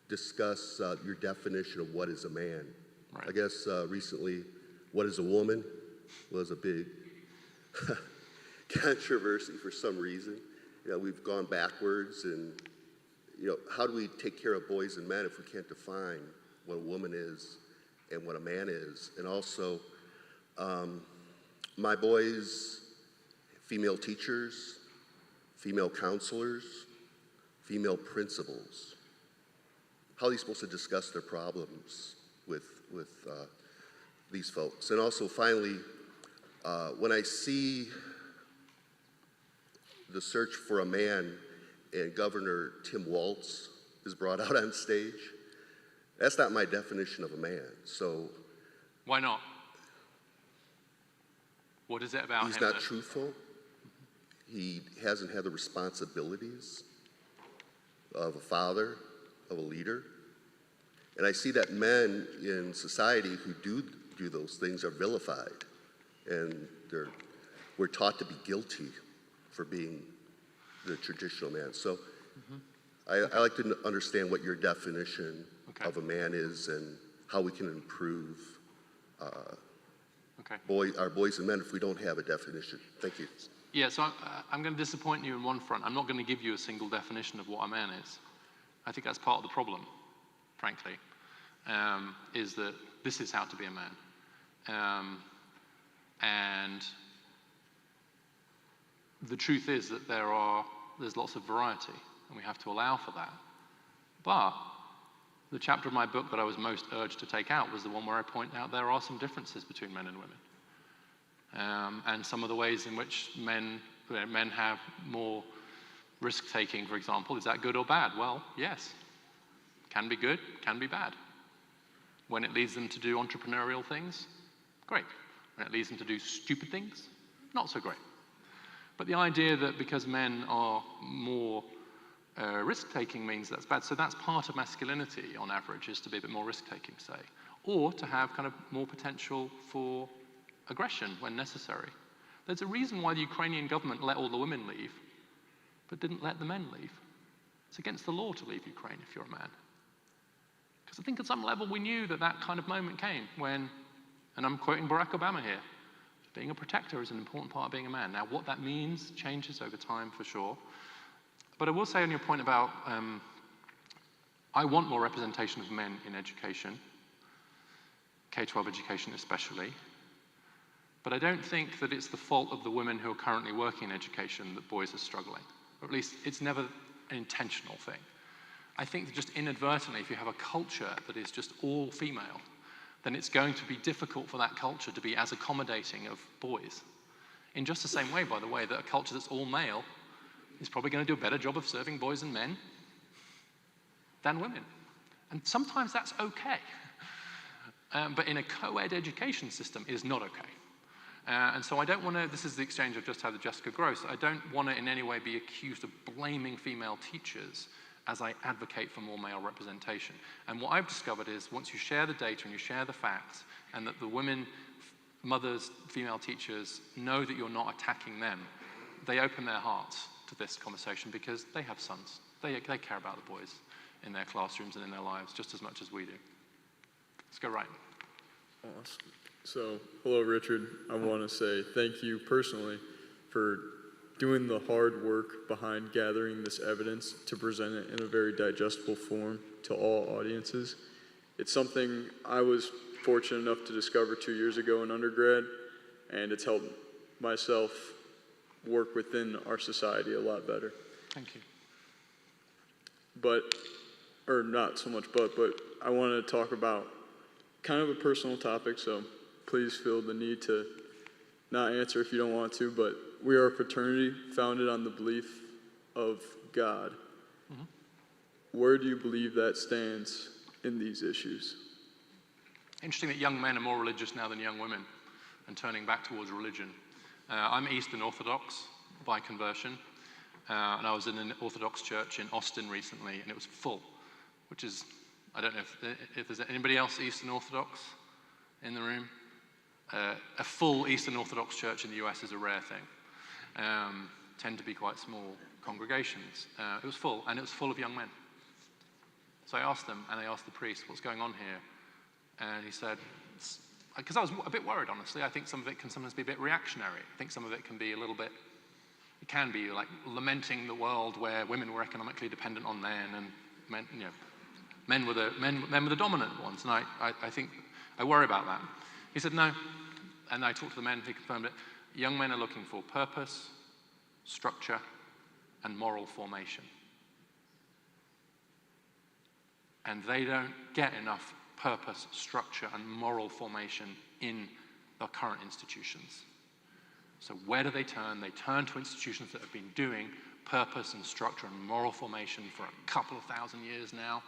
discuss your definition of what is a man. Right. I guess recently, what is a woman was a big controversy for some reason. You know, we've gone backwards, and how do we take care of boys and men if we can't define what a woman is and what a man is? And also, my boys, female teachers, female counselors, female principals, how are they supposed to discuss their problems with these folks? And also, finally, when I see the search for a man and Governor Tim Walz is brought out on stage, that's not my definition of a man. So Why not? What is it about he's him not that- truthful. He hasn't had the responsibilities of a father, of a leader. And I see that men in society who do those things are vilified. And we're taught to be guilty for being the traditional man. So I like to understand what your definition of a man is and how we can improve our boys and men if we don't have a definition. Thank you. Yeah, so I'm going to disappoint you in one front. I'm not going to give you a single definition of what a man is. I think that's part of the problem, frankly, is that this is how to be a man. And the truth is that there's lots of variety, and we have to allow for that. But the chapter of my book that I was most urged to take out was the one where I point out there are some differences between men and women. And some of the ways in which men have more risk-taking, for example, is that good or bad? Well, yes. Can be good, can be bad. When it leads them to do entrepreneurial things, great. When it leads them to do stupid things, not so great. But the idea that because men are more risk-taking means that's bad. So that's part of masculinity, on average, is to be a bit more risk-taking, say. Or to have kind of more potential for aggression when necessary. There's a reason why the Ukrainian government let all the women leave, but didn't let the men leave. It's against the law to leave Ukraine if you're a man. Because I think at some level we knew that that kind of moment came when, and I'm quoting Barack Obama here, being a protector is an important part of being a man. Now, what that means changes over time for sure. But I will say on your point about, I want more representation of men in education, K-12 education especially. But I don't think that it's the fault of the women who are currently working in education that boys are struggling. Or at least it's never an intentional thing. I think that just inadvertently, if you have a culture that is just all female, then it's going to be difficult for that culture to be as accommodating of boys. In just the same way, by the way, that a culture that's all male is probably going to do a better job of serving boys and men than women. And sometimes that's okay. But in a co-ed education system, it is not okay. And so I don't want to, this is the exchange I've just had with Jessica Gross, I don't want to in any way be accused of blaming female teachers as I advocate for more male representation. And what I've discovered is once you share the data and you share the facts, and that the women, mothers, female teachers know that you're not attacking them, they open their hearts to this conversation because they have sons. They care about the boys in their classrooms and in their lives just as much as we do. Let's go right. Awesome. So, hello, Richard. I want to say thank you personally for doing the hard work behind gathering this evidence to present it in a very digestible form to all audiences. It's something I was fortunate enough to discover 2 years ago in undergrad, and it's helped myself work within our society a lot better. Thank you. But not so much but I want to talk about kind of a personal topic, so please feel the need to not answer if you don't want to, but we are a fraternity founded on the belief of God. Mm-hmm. Where do you believe that stands in these issues? Interesting that young men are more religious now than young women and turning back towards religion. I'm Eastern Orthodox by conversion, and I was in an Orthodox church in Austin recently, and it was full, which is, I don't know if there's anybody else Eastern Orthodox in the room. A full Eastern Orthodox church in the US is a rare thing. Tend to be quite small congregations. It was full, and it was full of young men. So I asked them, and I asked the priest, what's going on here? And he said, because I was a bit worried, honestly. I think some of it can sometimes be a bit reactionary. I think some of it can be a little bit, it can be like lamenting the world where women were economically dependent on men, and men, men were the dominant ones. And I think I worry about that. He said no, and I talked to the men. He confirmed it. Young men are looking for purpose, structure, and moral formation. And they don't get enough purpose, structure, and moral formation in the current institutions. So where do they turn? They turn to institutions that have been doing purpose and structure and moral formation for a couple of thousand years now.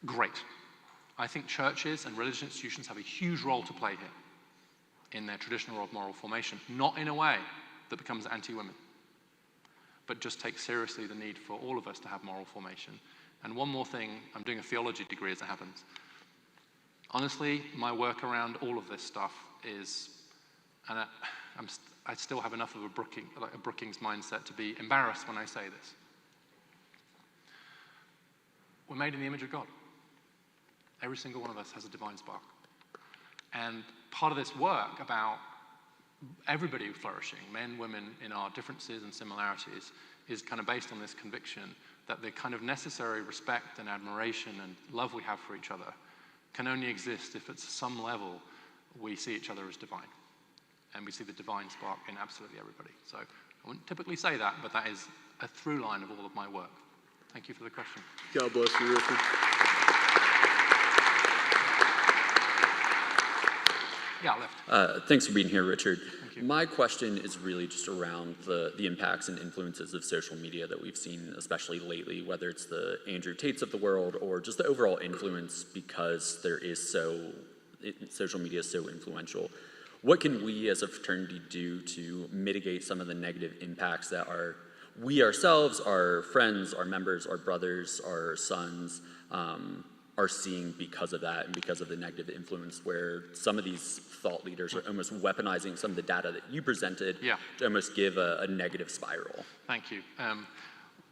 Great. I think churches and religious institutions have a huge role to play here in their traditional role of moral formation, not in a way that becomes anti-women, but just take seriously the need for all of us to have moral formation. And one more thing, I'm doing a theology degree as it happens. Honestly, my work around all of this stuff is, and I still have enough of a Brookings mindset to be embarrassed when I say this. We're made in the image of God. Every single one of us has a divine spark. And part of this work about everybody flourishing, men, women, in our differences and similarities, is kind of based on this conviction that the kind of necessary respect and admiration and love we have for each other can only exist if at some level we see each other as divine. And we see the divine spark in absolutely everybody. So I wouldn't typically say that, but that is a through line of all of my work. Thank you for the question. God bless you, Richard. Yeah, left. Thanks for being here, Richard. My question is really just around the impacts and influences of social media that we've seen, especially lately, whether it's the Andrew Tates of the world or just the overall influence, because social media is so influential. What can we as a fraternity do to mitigate some of the negative impacts that we ourselves, our friends, our members, our brothers, our sons, are seeing because of that and because of the negative influence, where some of these thought leaders are almost weaponizing some of the data that you presented to almost give a negative spiral? Thank you.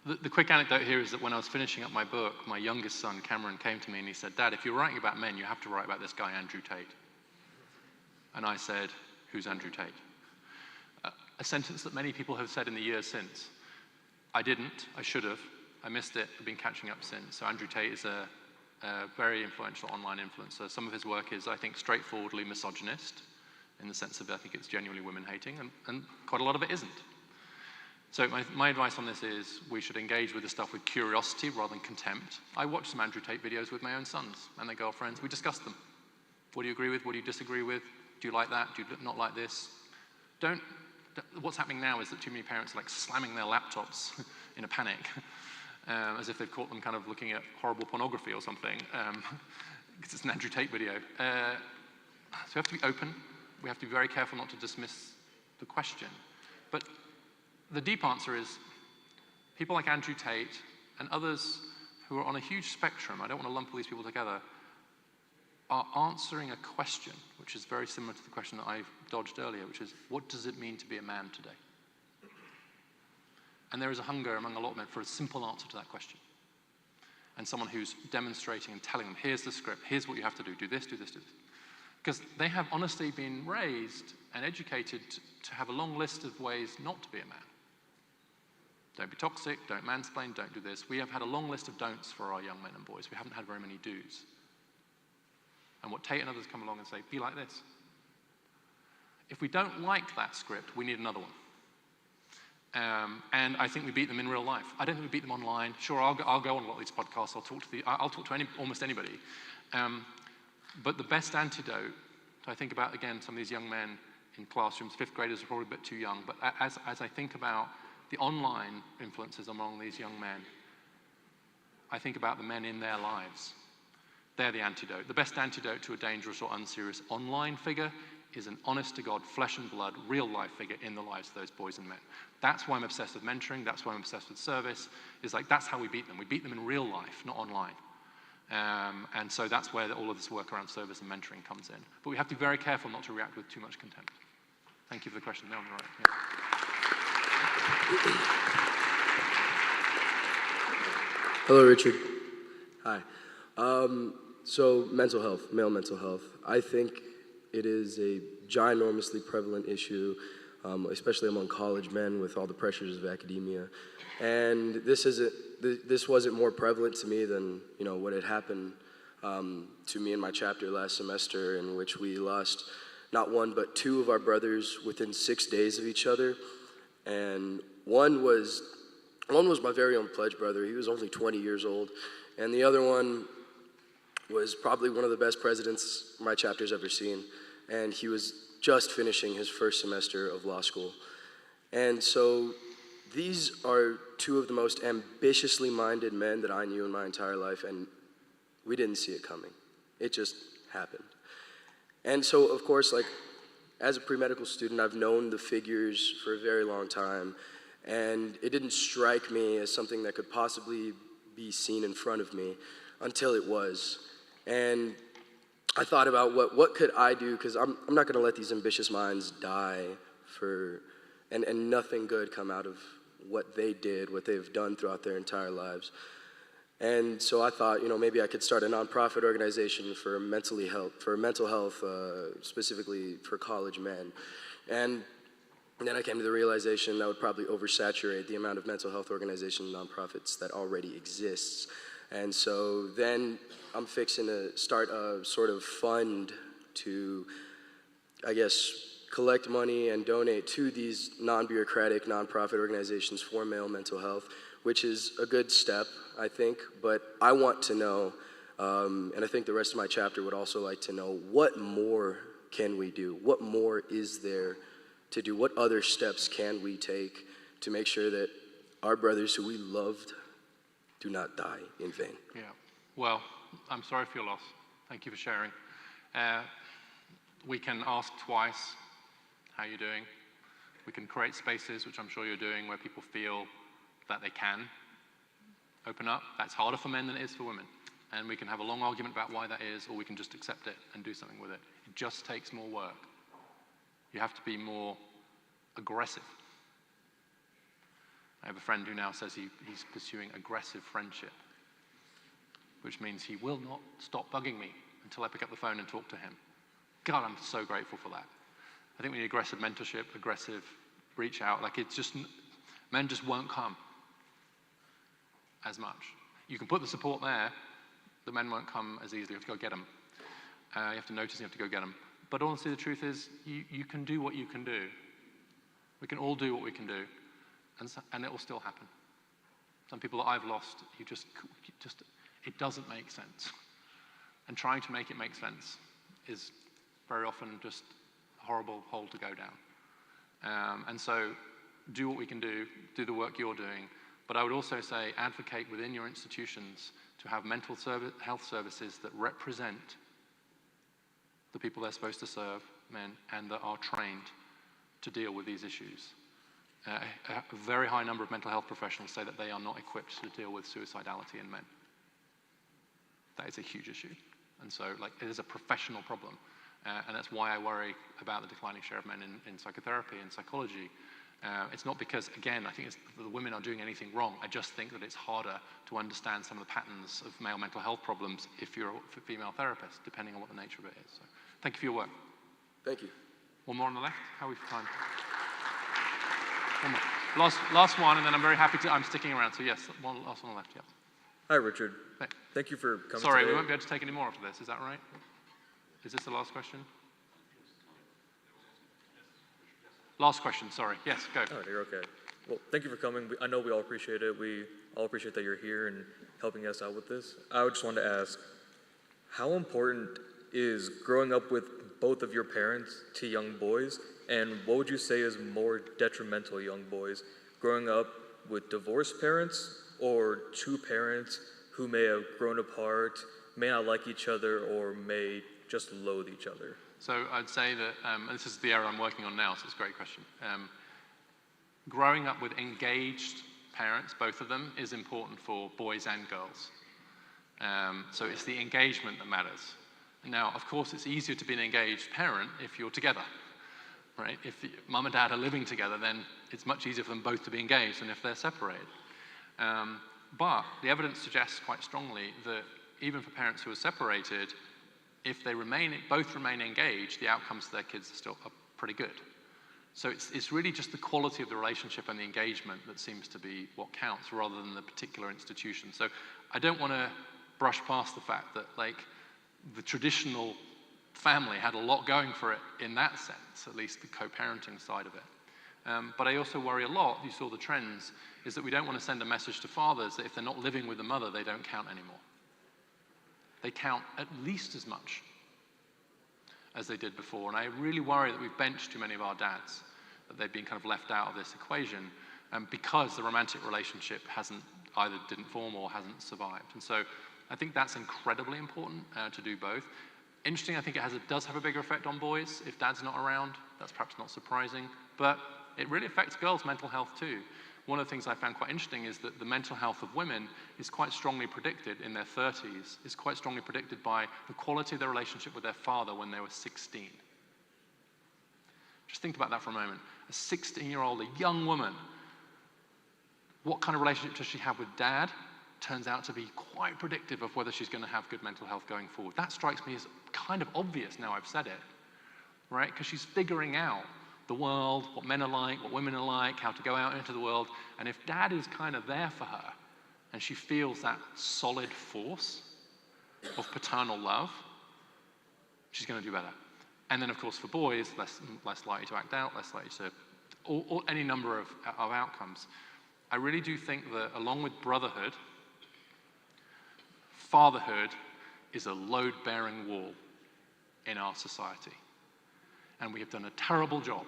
The quick anecdote here is that when I was finishing up my book, my youngest son, Cameron, came to me and he said, "Dad, if you're writing about men, you have to write about this guy, Andrew Tate." And I said, "Who's Andrew Tate?" A sentence that many people have said in the years since. I didn't. I should have. I missed it. I've been catching up since. So Andrew Tate is a very influential online influencer. Some of his work is, I think, straightforwardly misogynist, in the sense of I think it's genuinely women-hating, and quite a lot of it isn't. So my advice on this is we should engage with this stuff with curiosity rather than contempt. I watch some Andrew Tate videos with my own sons and their girlfriends. We discuss them. What do you agree with? What do you disagree with? Do you like that? Do you not like this? What's happening now is that too many parents are like slamming their laptops in a panic, as if they've caught them kind of looking at horrible pornography or something, because it's an Andrew Tate video. So we have to be open. We have to be very careful not to dismiss the question. But the deep answer is people like Andrew Tate and others who are on a huge spectrum, I don't want to lump all these people together, are answering a question which is very similar to the question that I dodged earlier, which is, what does it mean to be a man today? And there is a hunger among a lot of men for a simple answer to that question. And someone who's demonstrating and telling them, here's the script, here's what you have to do this, do this, do this. Because they have honestly been raised and educated to have a long list of ways not to be a man. Don't be toxic, don't mansplain, don't do this. We have had a long list of don'ts for our young men and boys. We haven't had very many do's. And what Tate and others come along and say, be like this. If we don't like that script, we need another one. And I think we beat them in real life. I don't think we beat them online. Sure, I'll go on a lot of these podcasts. I'll talk to almost anybody. But the best antidote, I think about, again, some of these young men in classrooms, fifth graders are probably a bit too young, but as I think about the online influences among these young men, I think about the men in their lives. They're the antidote. The best antidote to a dangerous or unserious online figure is an honest-to-God, flesh and blood, real-life figure in the lives of those boys and men. That's why I'm obsessed with mentoring. That's why I'm obsessed with service. It's like, that's how we beat them. We beat them in real life, not online. And so that's where all of this work around service and mentoring comes in. But we have to be very careful not to react with too much contempt. Thank you for the question. No, on the right. Yeah. Hello, Richard. Hi. So mental health, male mental health. I think it is a ginormously prevalent issue especially among college men with all the pressures of academia. And this wasn't more prevalent to me than, what had happened to me in my chapter last semester, in which we lost not one but two of our brothers within 6 days of each other. And one was my very own pledge brother. He was only 20 years old. And the other one was probably one of the best presidents my chapter's ever seen. And he was just finishing his first semester of law school. And so these are two of the most ambitiously minded men that I knew in my entire life, and we didn't see it coming. It just happened. And so, of course, as a pre-medical student, I've known the figures for a very long time, and it didn't strike me as something that could possibly be seen in front of me until it was. And I thought about what could I do, because I'm not going to let these ambitious minds die and nothing good come out of what they did, what they've done throughout their entire lives. And so I thought, maybe I could start a nonprofit organization for mental health, specifically for college men. And then I came to the realization that would probably oversaturate the amount of mental health organizations and nonprofits that already exists. And so then I'm fixing to start a sort of fund to, collect money and donate to these non-bureaucratic nonprofit organizations for male mental health, which is a good step, I think. But I want to know, and I think the rest of my chapter would also like to know, what more can we do? What more is there to do? What other steps can we take to make sure that our brothers who we loved do not die in vain? Yeah. Well, I'm sorry for your loss. Thank you for sharing. We can ask twice, how you're doing. We can create spaces, which I'm sure you're doing, where people feel that they can open up. That's harder for men than it is for women. And we can have a long argument about why that is, or we can just accept it and do something with it. It just takes more work. You have to be more aggressive. I have a friend who now says he's pursuing aggressive friendship, which means he will not stop bugging me until I pick up the phone and talk to him. God, I'm so grateful for that. I think we need aggressive mentorship, aggressive reach out. Men just won't come as much. You can put the support there, the men won't come as easily. You have to go get them. You have to notice, you have to go get them. But honestly, the truth is, you can do what you can do. We can all do what we can do, and it will still happen. Some people that I've lost, it doesn't make sense. And trying to make it make sense is very often just a horrible hole to go down. And so do what we can do the work you're doing. But I would also say advocate within your institutions to have mental health services that represent the people they're supposed to serve, men, and that are trained to deal with these issues. A very high number of mental health professionals say that they are not equipped to deal with suicidality in men. That is a huge issue. And so it is a professional problem. And that's why I worry about the declining share of men in psychotherapy and psychology. It's not because, again, I think the women are doing anything wrong. I just think that it's harder to understand some of the patterns of male mental health problems if you're a female therapist, depending on what the nature of it is. So, thank you for your work. Thank you. One more on the left. How are we for time? One more. Last one, and then I'm very happy to. I'm sticking around. So yes, one last one on the left. Yeah. Hi, Richard. Hey. Thank you for coming Sorry, today. we won't be able to take any more after this. Is that right? Is this the last question? Last question, sorry. Yes, go. Oh, you're okay. Well, thank you for coming. I know we all appreciate it. We all appreciate that you're here and helping us out with this. I just wanted to ask, how important is growing up with both of your parents to young boys? And what would you say is more detrimental to young boys? Growing up with divorced parents or two parents who may have grown apart, may not like each other, or may just loathe each other? So I'd say that, and this is the area I'm working on now, so it's a great question. Growing up with engaged parents, both of them, is important for boys and girls. So it's the engagement that matters. Now, of course, it's easier to be an engaged parent if you're together, right? If mum and dad are living together, then it's much easier for them both to be engaged than if they're separated. But the evidence suggests quite strongly that even for parents who are separated, if they both remain engaged, the outcomes for their kids are still pretty good. So it's really just the quality of the relationship and the engagement that seems to be what counts rather than the particular institution. So I don't want to brush past the fact that like the traditional family had a lot going for it in that sense, at least the co-parenting side of it. But I also worry a lot, you saw the trends, is that we don't want to send a message to fathers that if they're not living with the mother, they don't count anymore. They count at least as much as they did before. And I really worry that we've benched too many of our dads, that they've been kind of left out of this equation because the romantic relationship either didn't form or hasn't survived. And so I think that's incredibly important to do both. Interesting, I think it does have a bigger effect on boys if dad's not around. That's perhaps not surprising, but it really affects girls' mental health too. One of the things I found quite interesting is that the mental health of women is quite strongly predicted in their 30s, is quite strongly predicted by the quality of their relationship with their father when they were 16. Just think about that for a moment. A 16-year-old, a young woman, what kind of relationship does she have with dad? Turns out to be quite predictive of whether she's going to have good mental health going forward. That strikes me as kind of obvious now I've said it, right? Because she's figuring out the world, what men are like, what women are like, how to go out into the world. And if dad is kind of there for her and she feels that solid force of paternal love, she's going to do better. And then, of course, for boys, less likely to act out, less likely to, or any number of outcomes. I really do think that along with brotherhood, fatherhood is a load-bearing wall in our society. And we have done a terrible job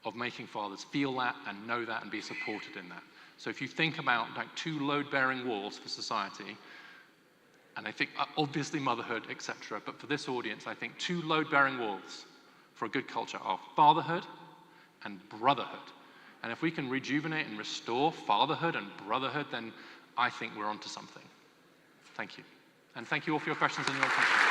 of making fathers feel that and know that and be supported in that. So if you think about like two load-bearing walls for society, and I think obviously motherhood, etc., but for this audience, I think two load-bearing walls for a good culture are fatherhood and brotherhood. And if we can rejuvenate and restore fatherhood and brotherhood, then I think we're onto something. Thank you. And thank you all for your questions and your attention.